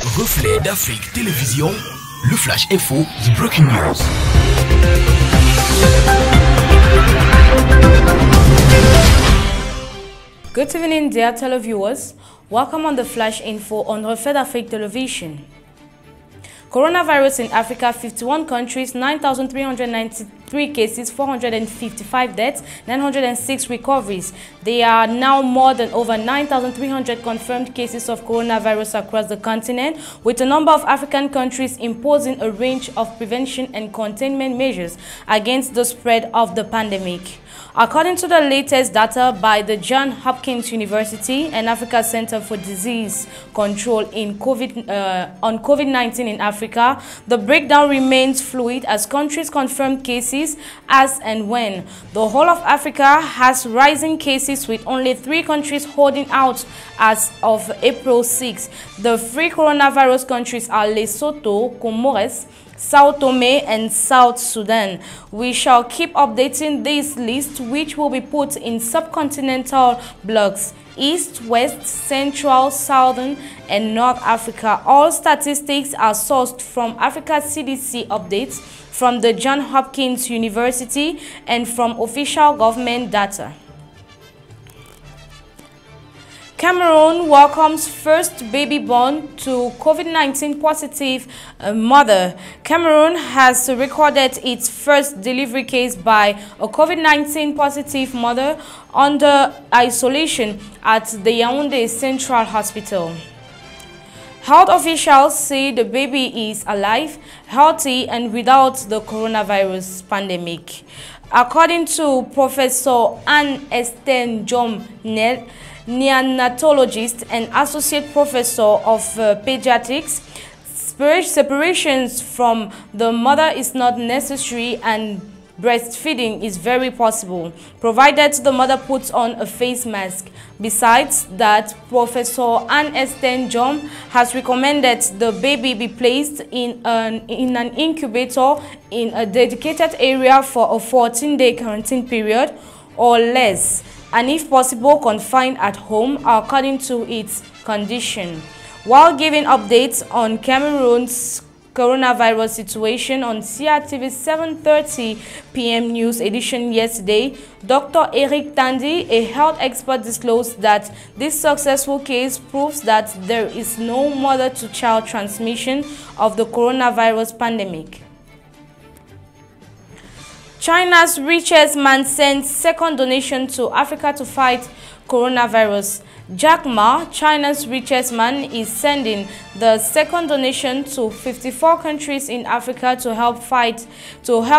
Reflet d'Afrique Télévision, le Flash Info, The Breaking News. Good evening, dear televiewers. Welcome on the Flash Info on Reflet d'Afrique Television. Coronavirus in Africa, 51 countries, 9,393 cases, 455 deaths, 906 recoveries. There are now more than over 9,300 confirmed cases of coronavirus across the continent, with a number of African countries imposing a range of prevention and containment measures against the spread of the pandemic. According to the latest data by the Johns Hopkins University and Africa Center for Disease Control on COVID-19 in Africa, the breakdown remains fluid as countries confirm cases as and when. The whole of Africa has rising cases, with only 3 countries holding out as of April 6. The free coronavirus countries are Lesotho, Comores, Sao Tome and South Sudan. We shall keep updating this list, which will be put in subcontinental blocks: East, West, Central, Southern and North Africa. All statistics are sourced from Africa CDC updates, from the Johns Hopkins University and from official government data. Cameroon welcomes first baby born to COVID-19 positive mother. Cameroon has recorded its first delivery case by a COVID-19 positive mother under isolation at the Yaoundé Central Hospital. Health officials say the baby is alive, healthy and without the coronavirus pandemic. According to Professor Anne-Estelle Jom-Nel, neonatologist and associate professor of pediatrics, separations from the mother is not necessary and breastfeeding is very possible, provided the mother puts on a face mask. Besides that, Professor Anne-Estelle Jom has recommended the baby be placed in an incubator in a dedicated area for a 14-day quarantine period or less, and if possible confined at home according to its condition. While giving updates on Cameroon's coronavirus situation on CRTV's 7:30 p.m. news edition yesterday, Dr. Eric Tandy, a health expert, disclosed that this successful case proves that there is no mother-to-child transmission of the coronavirus pandemic. China's richest man sends second donation to Africa to fight coronavirus. Jack Ma, China's richest man, is sending the second donation to 54 countries in Africa to help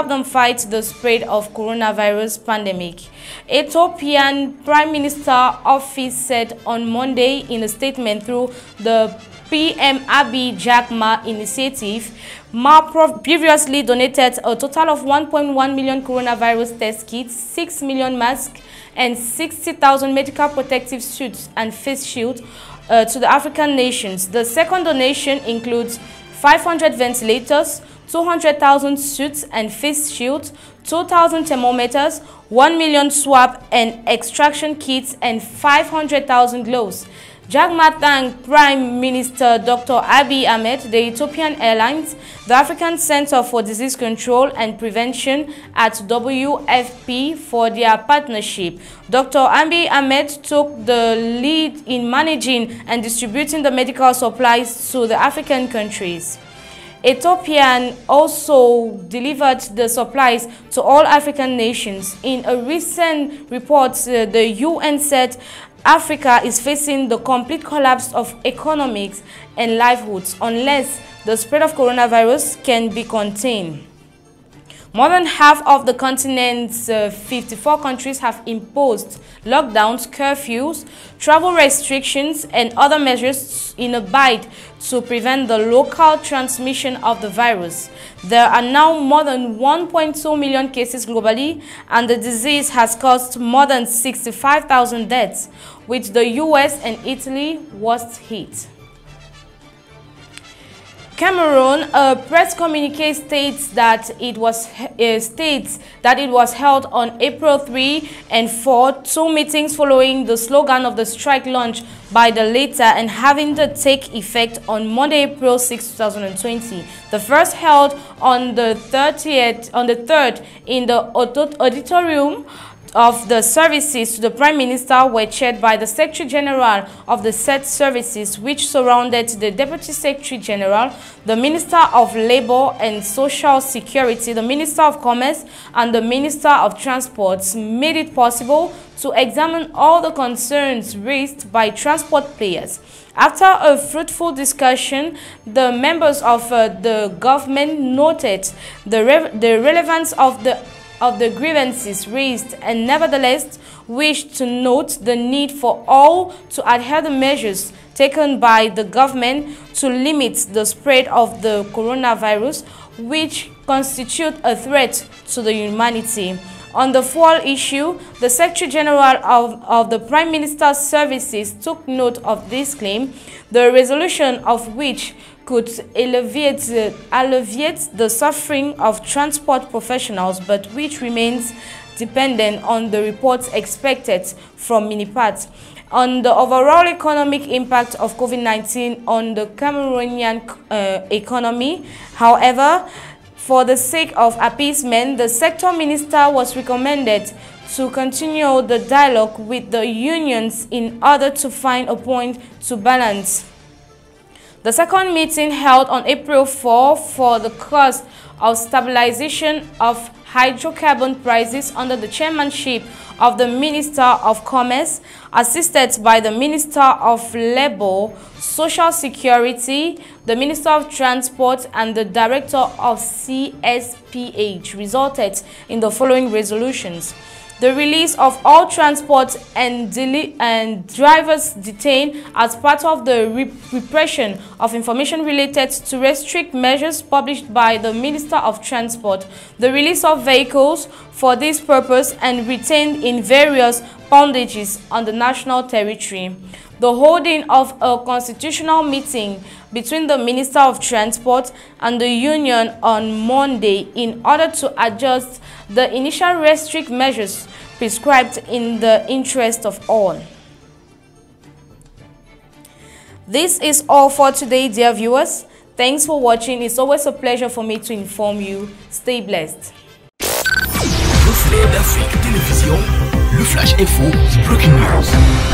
them fight the spread of coronavirus pandemic. Ethiopian Prime Minister office said on Monday in a statement through the PM Abiy Jack Ma initiative. Ma previously donated a total of 1.1 million coronavirus test kits, 6 million masks, and 60,000 medical protective suits and face shields to the African nations. The second donation includes 500 ventilators, 200,000 suits and face shields, 2,000 thermometers, 1 million swab and extraction kits, and 500,000 gloves. Jack Ma thanked Prime Minister Dr. Abiy Ahmed, the Ethiopian Airlines, the African Center for Disease Control and Prevention at WFP for their partnership. Dr. Abiy Ahmed took the lead in managing and distributing the medical supplies to the African countries. Ethiopia also delivered the supplies to all African nations. In a recent report, the UN said Africa is facing the complete collapse of economics and livelihoods unless the spread of coronavirus can be contained. More than half of the continent's 54 countries have imposed lockdowns, curfews, travel restrictions, and other measures in a bid to prevent the local transmission of the virus. There are now more than 1.2 million cases globally, and the disease has caused more than 65,000 deaths, with the US and Italy worst hit. Cameroon, a press communique states that it was held on April 3 and 4, 2 meetings following the slogan of the strike launched by the latter and having to take effect on Monday, April 6, 2020. The first held on the 3rd in the auditorium of the services to the Prime Minister were chaired by the Secretary General of the said services, which surrounded the Deputy Secretary General, the Minister of Labour and Social Security, the Minister of Commerce, and the Minister of Transport, made it possible to examine all the concerns raised by transport players. After a fruitful discussion, the members of the government noted the relevance of the grievances raised and nevertheless wished to note the need for all to adhere to measures taken by the government to limit the spread of the coronavirus, which constitute a threat to the humanity. On the fuel issue, the Secretary General of the Prime Minister's Services took note of this claim, the resolution of which could alleviate the suffering of transport professionals, but which remains dependent on the reports expected from Minipat. On the overall economic impact of COVID-19 on the Cameroonian economy, however, for the sake of appeasement, the sector minister was recommended to continue the dialogue with the unions in order to find a point to balance. The second meeting held on April 4 for the cause of stabilization of hydrocarbon prices under the chairmanship of the Minister of Commerce, assisted by the Minister of Labour, Social Security, the Minister of Transport, and the Director of CSPH, resulted in the following resolutions. The release of all transport and drivers detained as part of the repression of information related to restrict measures published by the Minister of Transport. The release of vehicles for this purpose and retained in various bondages on the national territory. The holding of a constitutional meeting between the Minister of Transport and the Union on Monday in order to adjust the initial restrict measures prescribed in the interest of all. This is all for today, dear viewers. Thanks for watching. It's always a pleasure for me to inform you. Stay blessed. Reflet d'Afrique Télévision, le Flash Info, Breaking News.